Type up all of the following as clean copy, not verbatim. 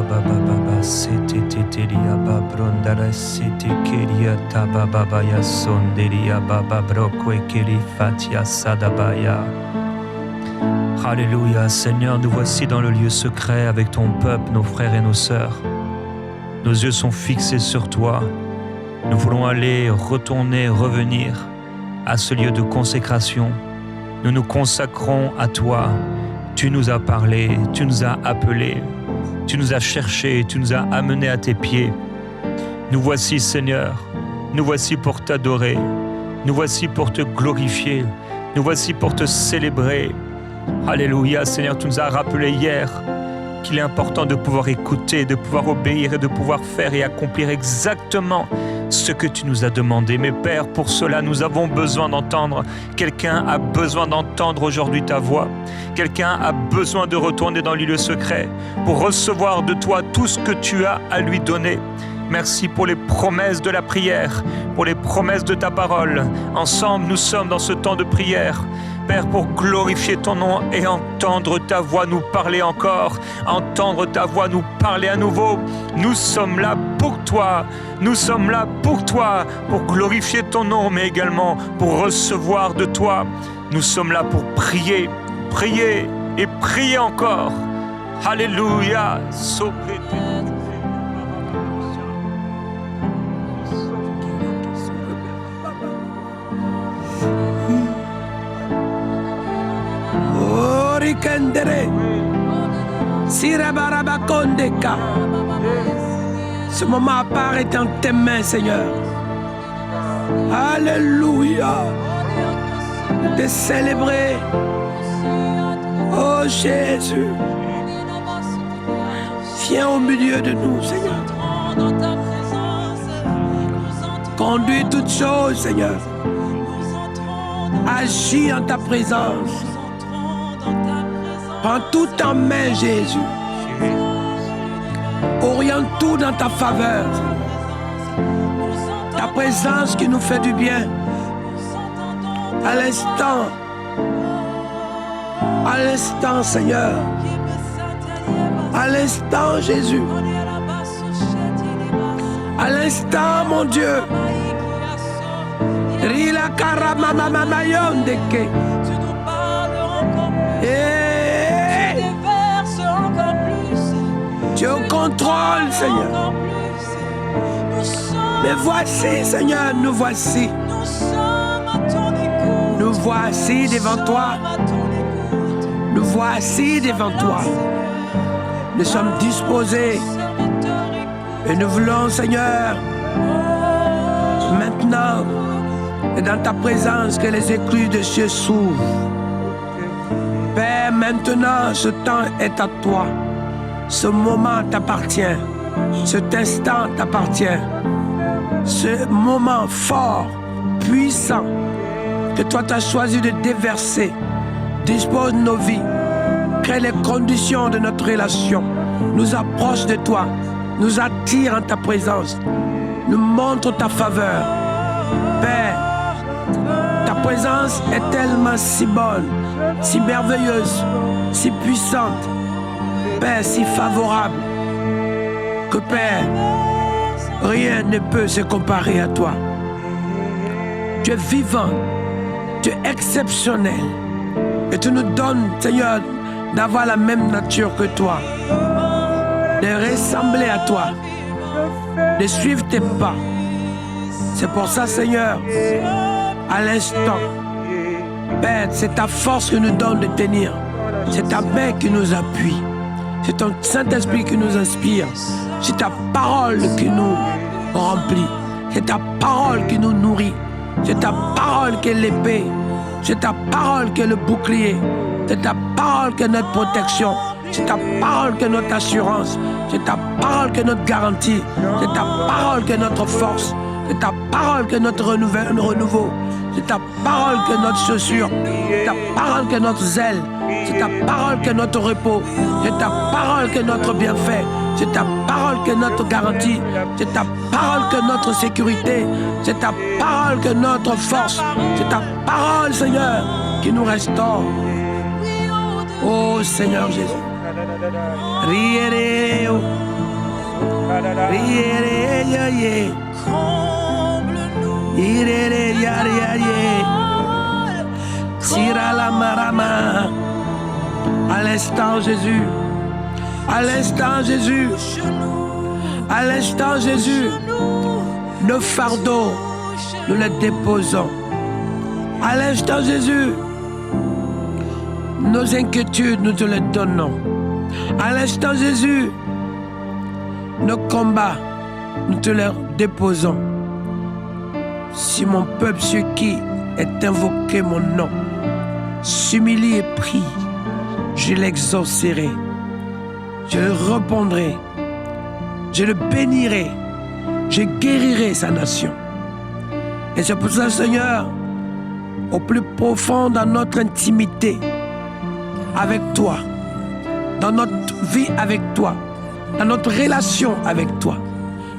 baba sete teteria babrondara sete keria tababa ya sonderia baba broko ekeli fatia sadabaya. Alléluia, Seigneur, nous voici dans le lieu secret avec ton peuple, nos frères et nos sœurs. Nos yeux sont fixés sur toi. Nous voulons aller, retourner, revenir à ce lieu de consécration. Nous nous consacrons à toi. Tu nous as parlé, tu nous as appelés, tu nous as cherchés, tu nous as amenés à tes pieds. Nous voici, Seigneur, nous voici pour t'adorer, nous voici pour te glorifier, nous voici pour te célébrer. Alléluia, Seigneur, tu nous as rappelé hier qu'il est important de pouvoir écouter, de pouvoir obéir et de pouvoir faire et accomplir exactement ce que tu nous as demandé. Mais Père, pour cela, nous avons besoin d'entendre. Quelqu'un a besoin d'entendre aujourd'hui ta voix. Quelqu'un a besoin de retourner dans le lieu secret pour recevoir de toi tout ce que tu as à lui donner. Merci pour les promesses de la prière, pour les promesses de ta parole. Ensemble, nous sommes dans ce temps de prière. Père, pour glorifier ton nom et entendre ta voix nous parler encore, entendre ta voix nous parler à nouveau. Nous sommes là pour toi, nous sommes là pour toi, pour glorifier ton nom, mais également pour recevoir de toi. Nous sommes là pour prier, prier et prier encore. Alléluia. Kendere Sirabarabakondeka. Ce moment apparaît dans tes mains, Seigneur. Alléluia. De célébrer. Oh Jésus. Viens au milieu de nous, Seigneur. Conduis toutes choses, Seigneur. Agis en ta présence. Prends tout en main, Jésus. Oriente tout dans ta faveur. Ta présence qui nous fait du bien. À l'instant, Seigneur. À l'instant, Jésus. À l'instant, mon Dieu. Rila karamamamamayondeke. Tu es au contrôle, Seigneur. Mais voici, Seigneur, nous voici. Nous voici devant toi. Nous voici devant toi. Nous sommes disposés. Et nous voulons, Seigneur, maintenant, et dans ta présence, que les écluses de cieux s'ouvrent. Père, maintenant, ce temps est à toi. Ce moment t'appartient. Cet instant t'appartient. Ce moment fort, puissant, que toi tu as choisi de déverser, dispose de nos vies, crée les conditions de notre relation, nous approche de toi, nous attire en ta présence, nous montre ta faveur. Père, ta présence est tellement si bonne, si merveilleuse, si puissante. Père, si favorable, que Père, rien ne peut se comparer à toi. Tu es vivant, tu es exceptionnel, et tu nous donnes, Seigneur, d'avoir la même nature que toi, de ressembler à toi, de suivre tes pas. C'est pour ça, Seigneur, à l'instant, Père, c'est ta force qui nous donne de tenir, c'est ta main qui nous appuie. C'est ton Saint-Esprit qui nous inspire. C'est ta parole qui nous remplit. C'est ta parole qui nous nourrit. C'est ta parole qui est l'épée. C'est ta parole qui est le bouclier. C'est ta parole qui est notre protection. C'est ta parole qui est notre assurance. C'est ta parole qui est notre garantie. C'est ta parole qui est notre force. C'est ta parole qui est notre renouveau. C'est ta parole qui est notre chaussure. C'est ta parole qui est notre zèle. C'est ta parole qui est notre repos. C'est ta parole qui est notre bienfait. C'est ta parole qui est notre garantie. C'est ta parole qui est notre sécurité. C'est ta parole qui est notre force. C'est ta parole, Seigneur, qui nous restaure. Oh Seigneur Jésus. Riere, riere, ya, ye. Irere, ya, ya, ye. Sira la marama. À l'instant, Jésus. À l'instant, Jésus. À l'instant, Jésus. Nos fardeaux, nous les déposons. À l'instant, Jésus. Nos inquiétudes, nous te les donnons. À l'instant, Jésus. Nos combats, nous te les déposons. Si mon peuple, sur qui est invoqué mon nom, s'humilie et prie, je l'exaucerai, je le répondrai, je le bénirai, je guérirai sa nation. Et c'est pour ça, Seigneur, au plus profond dans notre intimité avec toi, dans notre vie avec toi, dans notre relation avec toi,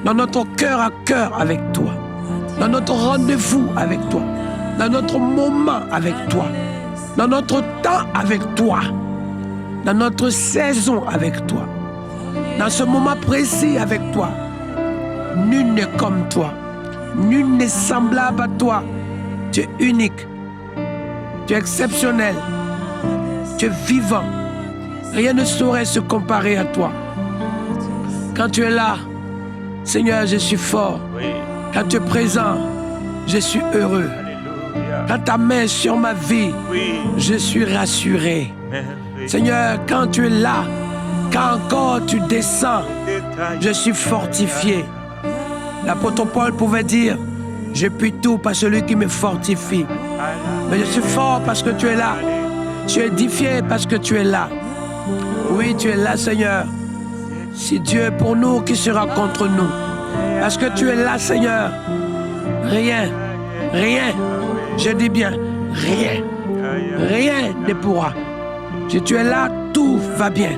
dans notre cœur à cœur avec toi, dans notre rendez-vous avec toi, dans notre moment avec toi, dans notre temps avec toi, dans notre saison avec toi, dans ce moment précis avec toi. Nul n'est comme toi, nul n'est semblable à toi. Tu es unique, tu es exceptionnel, tu es vivant. Rien ne saurait se comparer à toi. Quand tu es là, Seigneur, je suis fort. Quand tu es présent, je suis heureux. Quand ta main est sur ma vie, je suis rassuré. Seigneur, quand tu es là, quand encore tu descends, je suis fortifié. L'apôtre Paul pouvait dire, je puis tout par celui qui me fortifie. Mais je suis fort parce que tu es là. Je suis édifié parce que tu es là. Oui, tu es là, Seigneur. Si Dieu est pour nous, qui sera contre nous? Parce que tu es là, Seigneur. Rien, je dis bien, rien ne pourra. Si tu es là, tout va bien.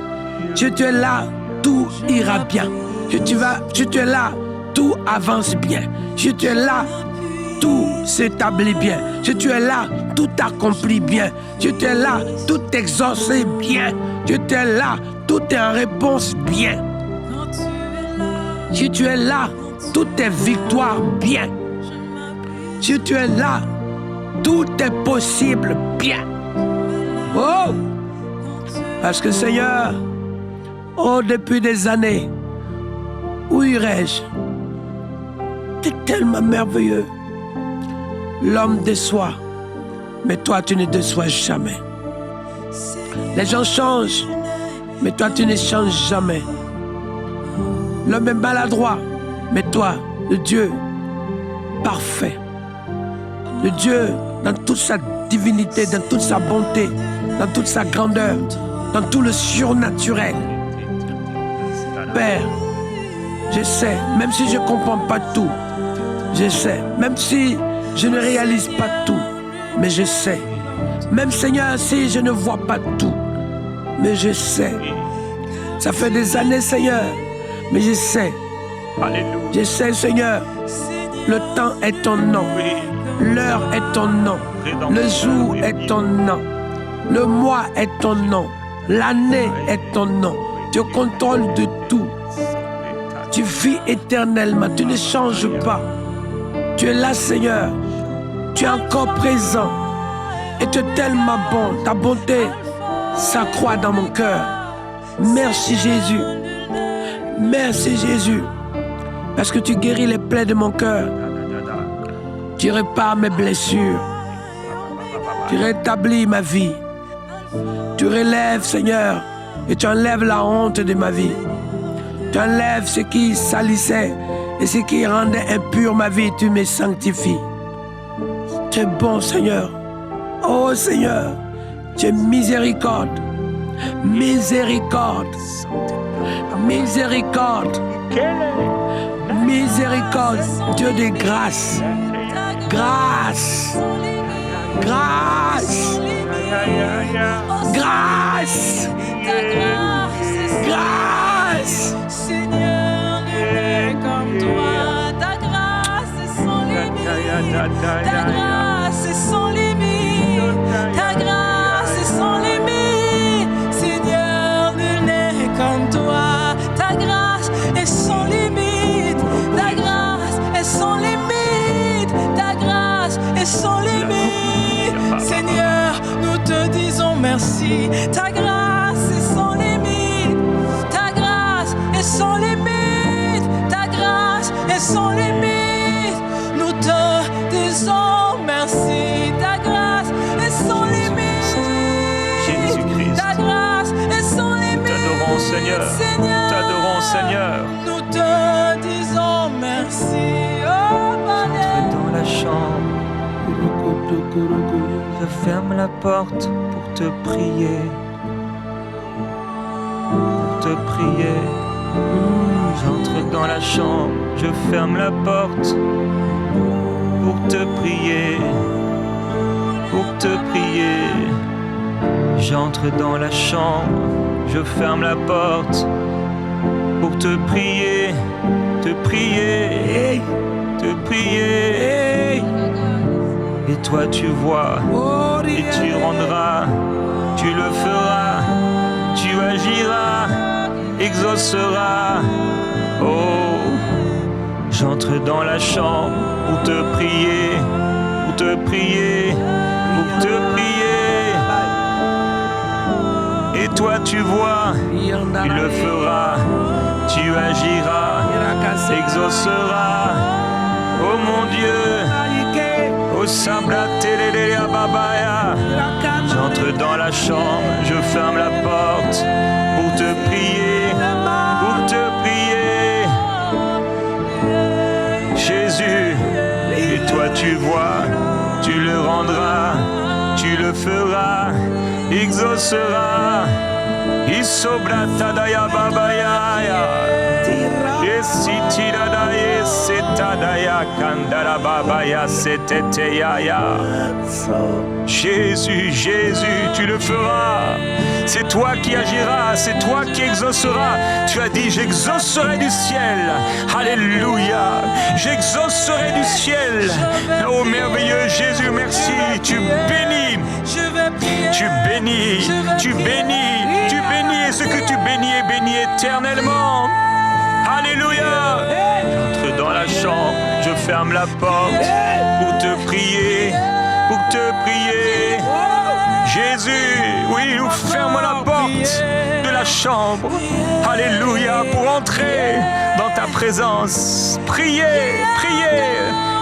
Si tu es là, tout ira bien. Si tu es là, tout avance bien. Si tu es là, tout s'établit bien. Si tu es là, tout accomplit bien. Si tu es là, tout exauce bien. Si tu es là, tout est en réponse bien. Si tu es là, tout est victoire bien. Si tu es là, tout est possible bien. Oh! Parce que Seigneur, oh, depuis des années, où irais-je? Tu es tellement merveilleux. L'homme déçoit, mais toi tu ne déçois jamais. Les gens changent, mais toi tu ne changes jamais. L'homme est maladroit, mais toi, le Dieu parfait, le Dieu dans toute sa divinité, dans toute sa bonté, dans toute sa grandeur, dans tout le surnaturel. Père, je sais, même si je ne comprends pas tout, je sais, même si je ne réalise pas tout, mais je sais. Même Seigneur, si je ne vois pas tout, mais je sais. Ça fait des années, Seigneur, mais je sais. Je sais, Seigneur, le temps est ton nom, l'heure est ton nom, le jour est ton nom, le mois est ton nom, l'année est ton nom. Tu contrôles de tout. Tu vis éternellement, tu ne changes pas. Tu es là, Seigneur. Tu es encore présent. Et tu es tellement bon. Ta bonté s'accroît dans mon cœur. Merci Jésus. Merci Jésus. Parce que tu guéris les plaies de mon cœur. Tu répares mes blessures. Tu rétablis ma vie. Tu relèves, Seigneur, et tu enlèves la honte de ma vie. Tu enlèves ce qui salissait et ce qui rendait impure ma vie. Tu me sanctifies. Tu es bon, Seigneur. Oh, Seigneur, tu es miséricorde. Miséricorde. Miséricorde. Miséricorde. Dieu de grâce. Grâce. Grâce. Grâce. Grâce. Seigneur, nul n'est comme toi. Ta grâce est sans limite. Ta grâce est sans limite. Ta grâce est sans limite. Seigneur, nul n'est merci. Ta grâce est sans limite. Ta grâce est sans limite. Ta grâce est sans limite. Nous te disons merci. Ta grâce est sans limite. Jésus-Christ. Ta grâce est sans limite. T'adorons, Seigneur. T'adorons, Seigneur. Nous te disons merci. Oh, J'entre dans la chambre. Je ferme la porte pour te prier. Pour te prier. J'entre dans la chambre. Je ferme la porte pour te prier. Pour te prier. J'entre dans la chambre. Je ferme la porte pour te prier. Te prier. Te prier. Et toi tu vois, et tu rendras, tu le feras, tu agiras, exauceras. Oh, j'entre dans la chambre pour te prier, pour te prier, pour te prier. Et toi tu vois, tu le feras, tu agiras, exauceras. Oh mon Dieu. J'entre dans la chambre, je ferme la porte pour te prier, pour te prier. Jésus, et toi tu vois, tu le rendras, tu le feras, exauceras. Isobra tadaya babaya. Jésus, Jésus, tu le feras. C'est toi qui agiras, c'est toi qui exauceras. Tu as dit, j'exaucerai du ciel. Alléluia. J'exaucerai du ciel. Oh merveilleux Jésus, merci. Tu bénis. Tu bénis. Tu bénis. Tu bénis. Et ce que tu bénis est béni éternellement. Alléluia. J'entre dans la chambre, je ferme la porte pour te prier, pour te prier. Jésus, oui, ferme la porte de la chambre. Alléluia, pour entrer dans ta présence. Prier, prier.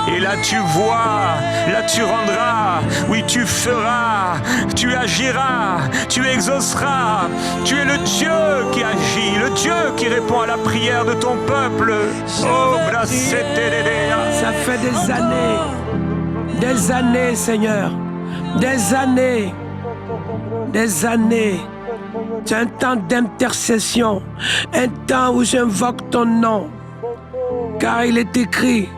Et là tu vois, là tu rendras, oui tu feras, tu agiras, tu exauceras. Tu es le Dieu qui agit, le Dieu qui répond à la prière de ton peuple. Oh, ça fait des années Seigneur, des années. C'est un temps d'intercession, un temps où j'invoque ton nom, car il est écrit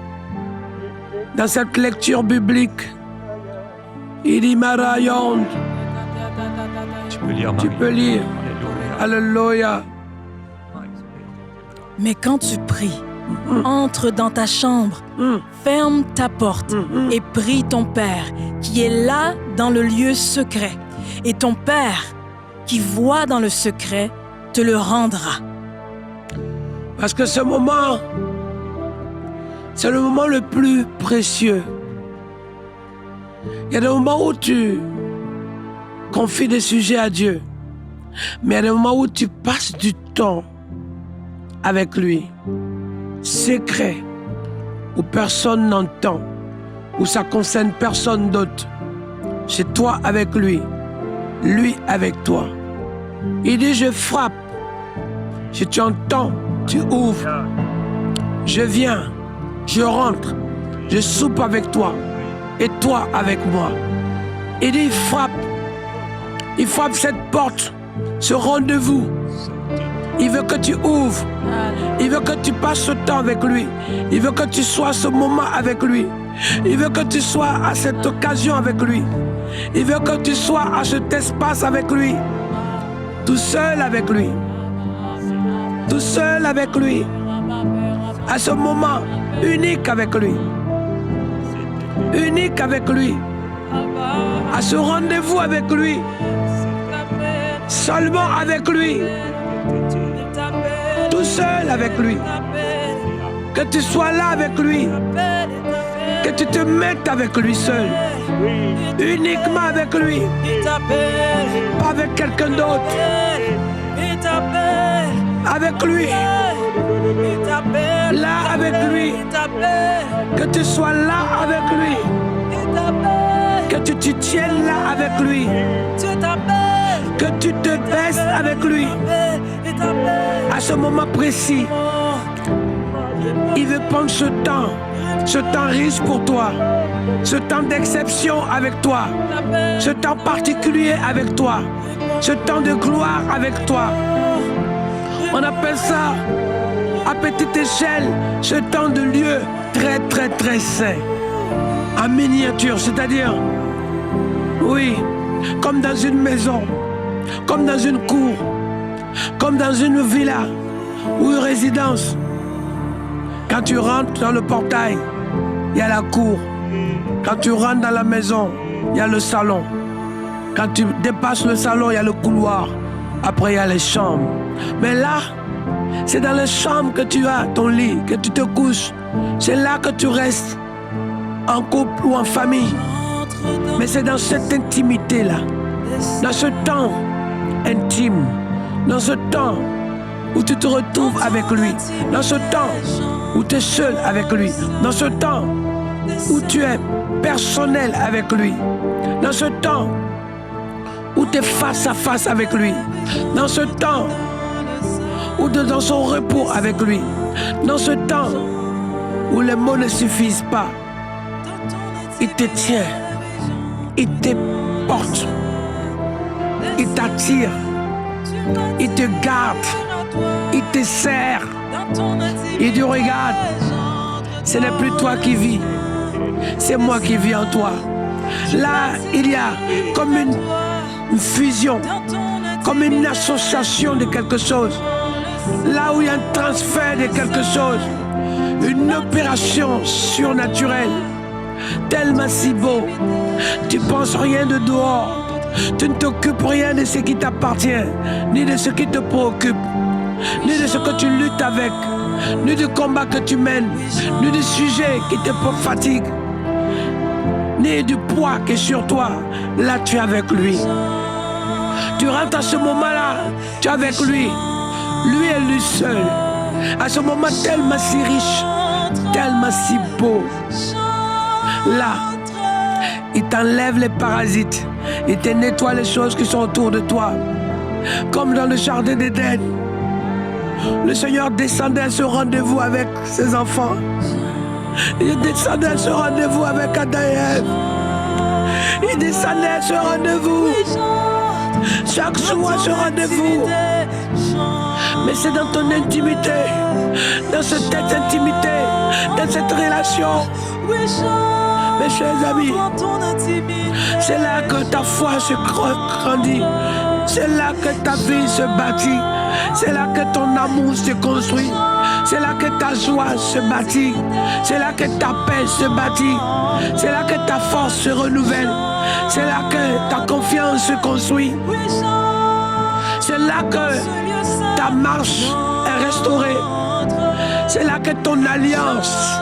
dans cette lecture biblique, il dit Marayon. Tu peux lire, Marie. Tu peux lire. Alléluia. Mais quand tu pries, entre dans ta chambre, ferme ta porte et prie ton Père qui est là dans le lieu secret. Et ton Père qui voit dans le secret te le rendra. Parce que ce moment, c'est le moment le plus précieux. Il y a des moments où tu confies des sujets à Dieu, mais il y a des moments où tu passes du temps avec lui, secret, où personne n'entend, où ça concerne personne d'autre. C'est toi avec lui, lui avec toi. Il dit, je frappe. Si tu entends, tu ouvres. Je viens. Je rentre, je soupe avec toi et toi avec moi. Il dit, il frappe cette porte, ce rendez-vous. Il veut que tu ouvres, il veut que tu passes ce temps avec lui, il veut que tu sois à ce moment avec lui, il veut que tu sois à cette occasion avec lui, il veut que tu sois à cet espace avec lui, tout seul avec lui, tout seul avec lui, à ce moment unique avec lui, unique avec lui, à ce rendez-vous avec lui, seulement avec lui, tout seul avec lui, que tu sois là avec lui, que tu te mettes avec lui seul, Uniquement avec lui. Il t'appelle. Pas avec quelqu'un d'autre. Il t'appelle. Avec lui. Il t'appelle. Là avec lui. Il t'appelle. Que tu sois là avec lui. Il t'appelle. Que tu te tiennes là avec lui. Tu t'appelles. Que tu te baisses avec lui. Il t'appelle. À ce moment précis, il veut prendre ce temps riche pour toi, ce temps d'exception avec toi, ce temps particulier avec toi, ce temps de gloire avec toi. On appelle ça, à petite échelle, ce temps de lieu très très très saint, en miniature, c'est-à-dire, oui, comme dans une maison, comme dans une cour, comme dans une villa ou une résidence. Quand tu rentres dans le portail, il y a la cour. Quand tu rentres dans la maison, il y a le salon. Quand tu dépasses le salon, il y a le couloir. Après, il y a les chambres. Mais là, c'est dans les chambres que tu as ton lit, que tu te couches. C'est là que tu restes, en couple ou en famille. Mais c'est dans cette intimité-là, dans ce temps intime, dans ce temps où tu te retrouves avec lui, dans ce temps où tu es seul avec lui, dans ce temps où tu es personnel avec lui, dans ce temps où tu es face à face avec lui, dans ce temps où tu es dans son repos avec lui, dans ce temps où les mots ne suffisent pas. Il te tient, il te porte, il t'attire, il te garde, il te serre. Il dit, regarde, ce n'est plus toi qui vis, c'est moi qui vis en toi. Là, il y a comme une fusion, comme une association de quelque chose. Là où il y a un transfert de quelque chose, une opération surnaturelle, tellement si beau. Tu ne penses rien de dehors. Tu ne t'occupes rien de ce qui t'appartient, ni de ce qui te préoccupe, ni de ce que tu luttes avec, ni du combat que tu mènes, ni du sujet qui te fatigue, ni du poids qui est sur toi. Là, tu es avec lui. Tu rentres à ce moment-là, tu es avec lui. Lui et lui seul. À ce moment tellement si riche, tellement si beau. Là, il t'enlève les parasites. Il te nettoie les choses qui sont autour de toi. Comme dans le jardin d'Éden. Le Seigneur descendait à ce rendez-vous avec ses enfants. Il descendait à ce rendez-vous avec Adam et Ève. Il descendait à ce rendez-vous. Chaque jour à ce rendez-vous. Mais c'est dans ton intimité, dans cette intimité, dans cette relation, mes chers amis, c'est là que ta foi se grandit, c'est là que ta vie se bâtit, c'est là que ton amour se construit, c'est là que ta joie se bâtit, c'est là que ta paix se bâtit, c'est là que ta force se renouvelle, c'est là que ta confiance se construit, c'est là que ta marche est restaurée, c'est là que ton alliance,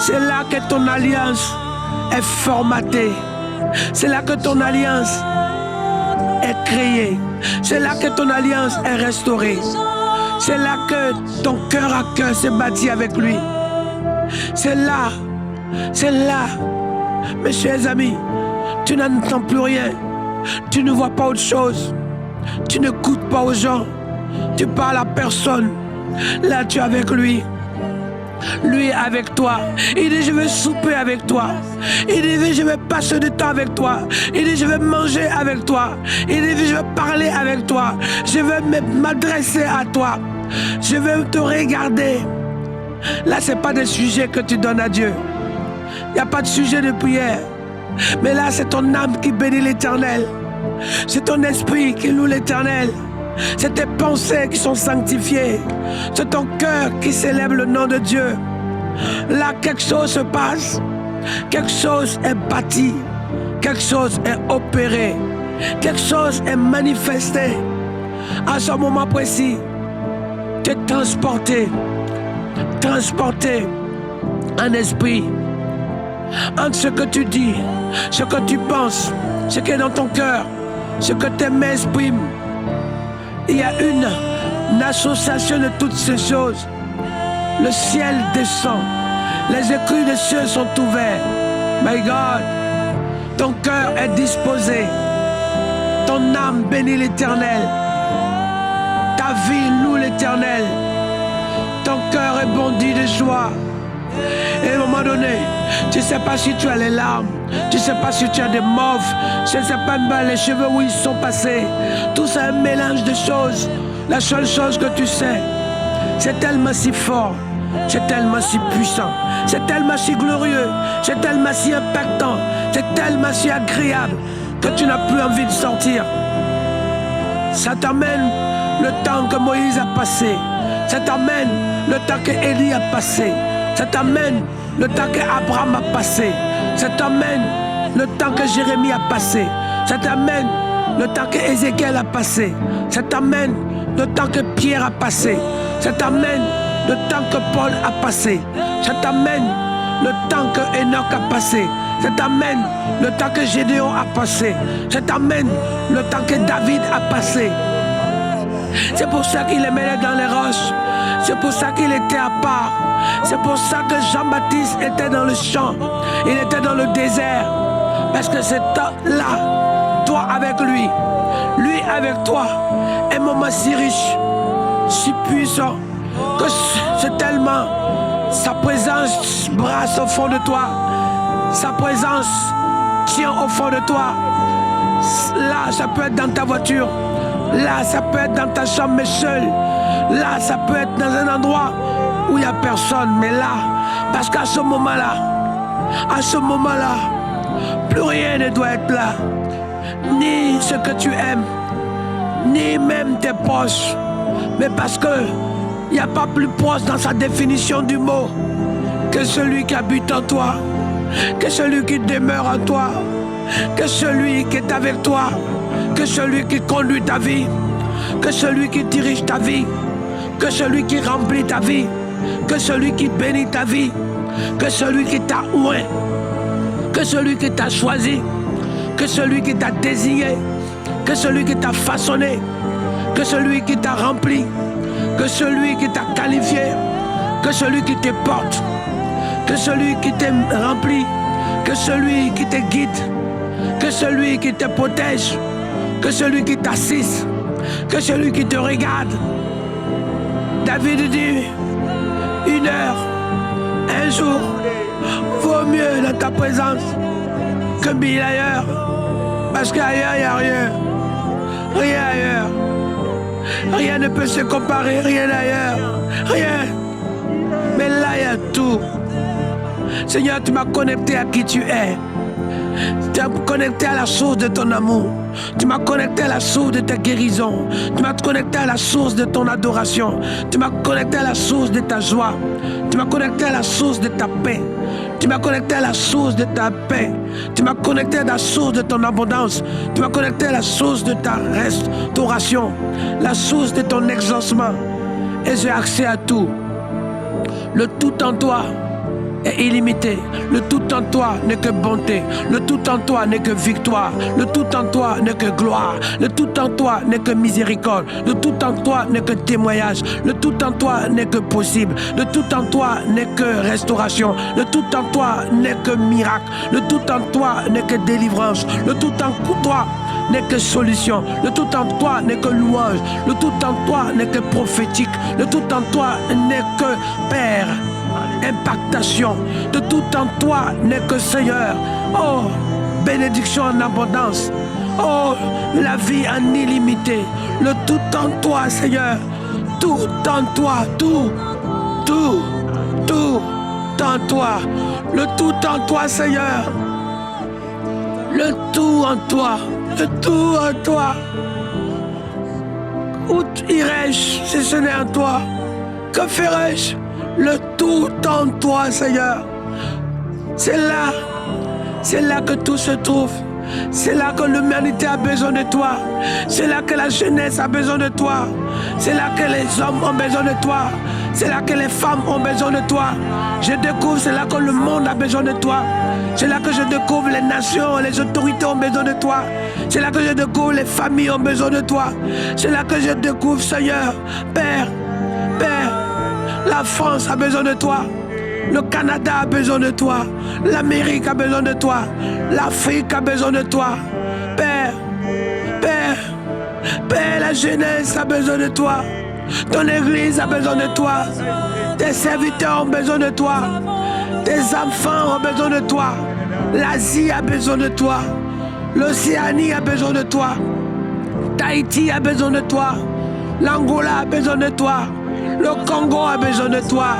c'est là que ton alliance est formatée. C'est là que ton alliance est créée. C'est là que ton alliance est restaurée. C'est là que ton cœur à cœur s'est bâti avec lui. C'est là, mes chers amis, tu n'entends plus rien. Tu ne vois pas autre chose. Tu ne n'écoutes pas aux gens. Tu parles à personne. Là, tu es avec lui. Lui est avec toi. Il dit, je vais souper avec toi. Il dit, je vais passer du temps avec toi. Il dit, je vais manger avec toi. Il dit, je vais parler avec toi. Je vais m'adresser à toi. Je vais te regarder. Là, ce n'est pas des sujets que tu donnes à Dieu. Il n'y a pas de sujet de prière. Mais là, c'est ton âme qui bénit l'Éternel. C'est ton esprit qui loue l'Éternel. C'est tes pensées qui sont sanctifiées. C'est ton cœur qui célèbre le nom de Dieu. Là, quelque chose se passe. Quelque chose est bâti. Quelque chose est opéré. Quelque chose est manifesté. À ce moment précis, tu es transporté transporté en esprit entre ce que tu dis, ce que tu penses, ce qui est dans ton cœur, ce que tes mains expriment. Il y a une association de toutes ces choses. Le ciel descend, les écrits des cieux sont ouverts. My God, ton cœur est disposé, ton âme bénit l'Éternel, ta vie loue l'Éternel, ton cœur est bondi de joie. Et à un moment donné, tu ne sais pas si tu as les larmes, tu ne sais pas si tu as des mauves, tu ne sais pas même les cheveux où ils sont passés. Tout ça est un mélange de choses. La seule chose que tu sais, c'est tellement si fort, c'est tellement si puissant, c'est tellement si glorieux, c'est tellement si impactant, c'est tellement si agréable que tu n'as plus envie de sortir. Ça t'amène le temps que Moïse a passé, ça t'amène le temps que Élie a passé, ça t'amène le temps qu'Abraham a passé, ça t'amène le temps que Jérémie a passé, ça t'amène le temps que Ézéchiel a passé, ça t'amène le temps que Pierre a passé, ça t'amène le temps que Paul a passé, ça t'amène le temps que Enoch a passé, ça t'amène le temps que Gédéon a passé, ça t'amène le temps que David a passé. C'est pour ça qu'il est mêlé dans les roches, c'est pour ça qu'il était à part, c'est pour ça que Jean-Baptiste était dans le champ, il était dans le désert, parce que c'est là, toi avec lui avec toi, un moment si riche, si puissant, que c'est tellement, sa présence brasse au fond de toi, sa présence tient au fond de toi. Là, ça peut être dans ta voiture, là, ça peut être dans ta chambre, mais seul. Là, ça peut être dans un endroit où il n'y a personne, mais là, parce qu'à ce moment-là, plus rien ne doit être là. Ni ce que tu aimes, ni même tes proches, mais parce que il n'y a pas plus proche dans sa définition du mot que celui qui habite en toi, que celui qui demeure en toi, que celui qui est avec toi, que celui qui conduit ta vie, que celui qui dirige ta vie, que celui qui remplit ta vie, que celui qui bénit ta vie, que celui qui t'a oint, que celui qui t'a choisi, que celui qui t'a désigné, que celui qui t'a façonné, que celui qui t'a rempli, que celui qui t'a qualifié, que celui qui te porte, que celui qui te remplit, que celui qui te guide, que celui qui te protège, que celui qui t'assiste, que celui qui te regarde. David dit, 1 heure, un jour, vaut mieux dans ta présence que 1000 ailleurs, parce qu'ailleurs il n'y a rien, rien ailleurs. Rien ne peut se comparer, rien ailleurs, rien. Mais là, il y a tout. Seigneur, tu m'as connecté à qui tu es. Tu m'as connecté à la source de ton amour. Tu m'as connecté à la source de ta guérison. Tu m'as connecté à la source de ton adoration. Tu m'as connecté à la source de ta joie. Tu m'as connecté à la source de ta paix. Tu m'as connecté à la source de ta paix. Tu m'as connecté à la source de ton abondance. Tu m'as connecté à la source de ta restauration. La source de ton exaucement. Et j'ai accès à tout. Le tout en toi est illimité. Le tout en toi n'est que bonté. Le tout en toi n'est que victoire. Le tout en toi n'est que gloire. Le tout en toi n'est que miséricorde. Le tout en toi n'est que témoignage. Le tout en toi n'est que possible. Le tout en toi n'est que restauration. Le tout en toi n'est que miracle. Le tout en toi n'est que délivrance. Le tout en toi n'est que solution. Le tout en toi n'est que louange. Le tout en toi n'est que prophétique. Le tout en toi n'est que Père. Impactation. De tout en toi n'est que Seigneur. Oh, bénédiction en abondance. Oh, la vie en illimité. Le tout en toi, Seigneur. Tout en toi, tout en toi. Le tout en toi, Seigneur. Le tout en toi. Le tout en toi. Où irai-je si ce n'est en toi? Que ferai-je? Le tout en toi, Seigneur. C'est là que tout se trouve. C'est là que l'humanité a besoin de toi. C'est là que la jeunesse a besoin de toi. C'est là que les hommes ont besoin de toi. C'est là que les femmes ont besoin de toi. Je découvre, c'est là que le monde a besoin de toi. C'est là que je découvre les nations, les autorités ont besoin de toi. C'est là que je découvre les familles ont besoin de toi. C'est là que je découvre, Seigneur, Père, la France a besoin de toi. Le Canada a besoin de toi. L'Amérique a besoin de toi. L'Afrique a besoin de toi. Père, la jeunesse a besoin de toi. Ton église a besoin de toi. Tes serviteurs ont besoin de toi. Tes enfants ont besoin de toi. L'Asie a besoin de toi. L'Océanie a besoin de toi. Tahiti a besoin de toi. L'Angola a besoin de toi. Le Congo a besoin de toi.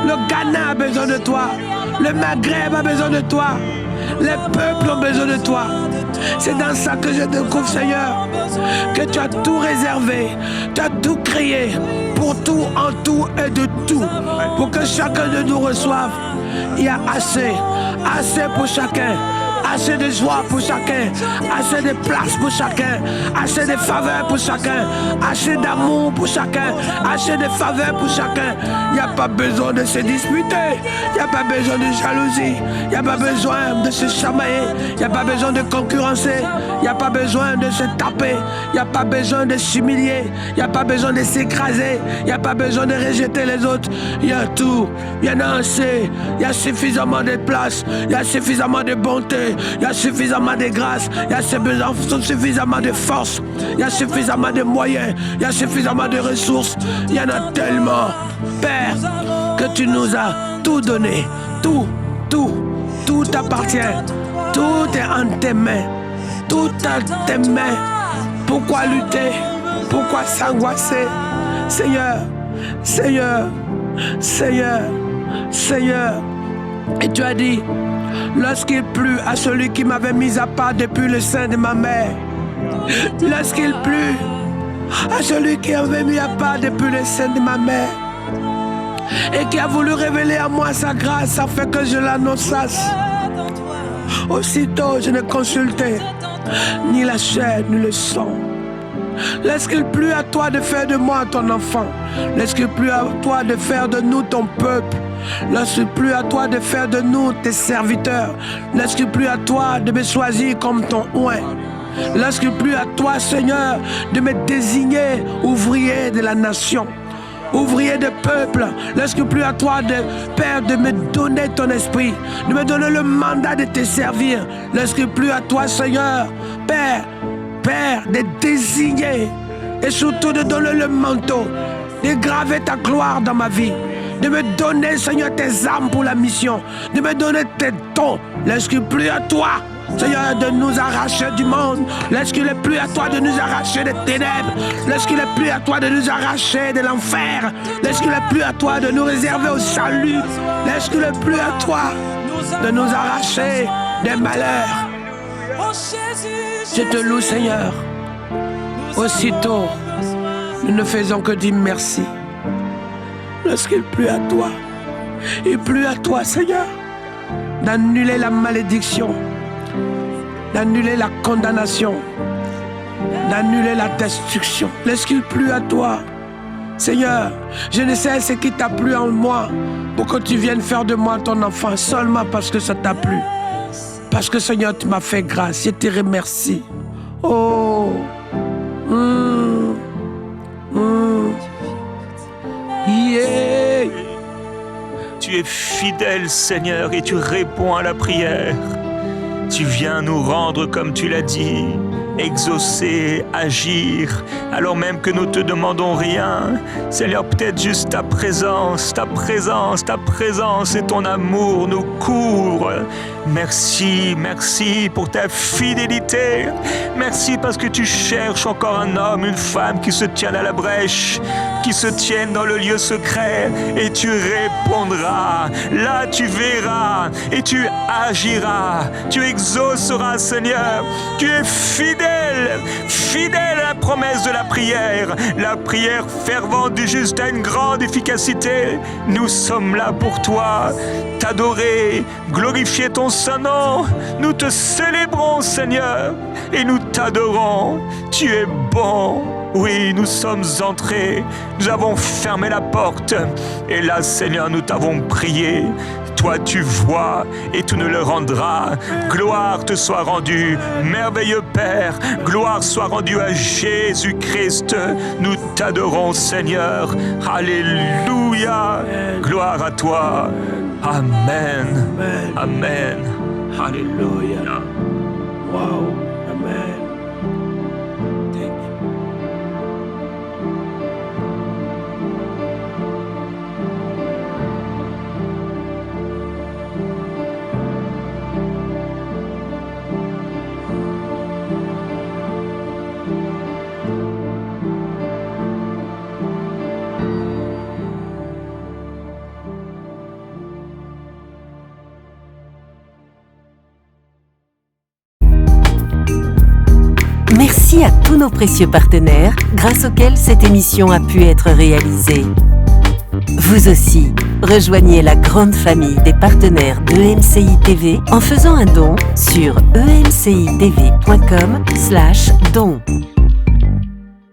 Le Ghana a besoin de toi. Le Maghreb a besoin de toi. Les peuples ont besoin de toi. C'est dans ça que je découvre, Seigneur, que tu as tout réservé, tu as tout créé, pour tout, en tout et de tout, pour que chacun de nous reçoive. Il y a assez pour chacun. Assez de joie pour chacun, assez de place pour chacun, assez de faveur pour chacun, assez d'amour pour chacun, assez de faveur pour chacun. Il n'y a pas besoin de se disputer, il n'y a pas besoin de jalousie, il n'y a pas besoin de se chamailler, il n'y a pas besoin de concurrencer, il n'y a pas besoin de se taper, il n'y a pas besoin de s'humilier, il n'y a pas besoin de s'écraser, il n'y a pas besoin de rejeter les autres. Il y a tout, il y en a assez, il y a suffisamment de place, il y a suffisamment de bonté. Il y a suffisamment de grâce, il y a suffisamment de force, il y a suffisamment de moyens, il y a suffisamment de ressources. Il y en a tellement, Père, que tu nous as tout donné. Tout t'appartient. Tout est en tes mains. Tout en tes mains. Pourquoi lutter? Pourquoi s'angoisser? Seigneur. Et tu as dit, lorsqu'il plut à celui qui m'avait mis à part depuis le sein de ma mère, lorsqu'il plut à celui qui m'avait mis à part depuis le sein de ma mère, et qui a voulu révéler à moi sa grâce afin que je l'annonçasse, aussitôt je ne consultais ni la chair ni le sang. Lorsqu'il plut à toi de faire de moi ton enfant, lorsqu'il plut à toi de faire de nous ton peuple, lorsqu'il plut à toi de faire de nous tes serviteurs, lorsqu'il plut à toi de me choisir comme ton oint, lorsqu'il plut à toi, Seigneur, de me désigner ouvrier de la nation, ouvrier de peuple, lorsqu'il plut à toi, Père, de me donner ton esprit, de me donner le mandat de te servir, lorsqu'il plut à toi, Seigneur, Père, de désigner et surtout de donner le manteau, de graver ta gloire dans ma vie, de me donner, Seigneur, tes âmes pour la mission, de me donner tes dons. Lorsqu'il plut à toi, Seigneur, de nous arracher du monde, lorsqu'il est plu à toi de nous arracher des ténèbres, lorsqu'il est plu à toi de nous arracher de l'enfer, lorsqu'il est plu à toi de nous réserver au salut, lorsqu'il est plu à toi de nous arracher des malheurs. Je te loue, Seigneur. Aussitôt, nous ne faisons que dire merci. Lorsqu'il plut à toi, il plut à toi, Seigneur, d'annuler la malédiction, d'annuler la condamnation, d'annuler la destruction. Lorsqu'il plut à toi, Seigneur, je ne sais ce qui t'a plu en moi pour que tu viennes faire de moi ton enfant seulement parce que ça t'a plu. Parce que, Seigneur, tu m'as fait grâce. Je te remercie. Oh. Yeah. Tu es fidèle, Seigneur, et tu réponds à la prière. Tu viens nous rendre comme tu l'as dit, exaucer, agir, alors même que nous te demandons rien. Seigneur, peut-être juste ta présence et ton amour nous courent. Merci pour ta fidélité. Merci parce que tu cherches encore un homme, une femme qui se tiennent à la brèche, qui se tiennent dans le lieu secret, et tu répondras. Là, tu verras et tu agiras. Tu exauceras, Seigneur. Tu es fidèle. fidèle, fidèle à la promesse de la prière fervente du juste a une grande efficacité. Nous sommes là pour toi, t'adorer, glorifier ton saint nom. Nous te célébrons, Seigneur, et nous t'adorons. Tu es bon. Oui, nous sommes entrés, nous avons fermé la porte, et là, Seigneur, nous t'avons prié. Toi, tu vois, et tu nous le rendras. Gloire te soit rendue, merveilleux Père. Gloire soit rendue à Jésus-Christ. Nous t'adorons, Seigneur. Alléluia. Gloire à toi. Amen. Amen. Alléluia. Wow. Amen. Thank you. Merci à tous nos précieux partenaires, grâce auxquels cette émission a pu être réalisée. Vous aussi, rejoignez la grande famille des partenaires d'EMCI TV en faisant un don sur emcitv.com/don.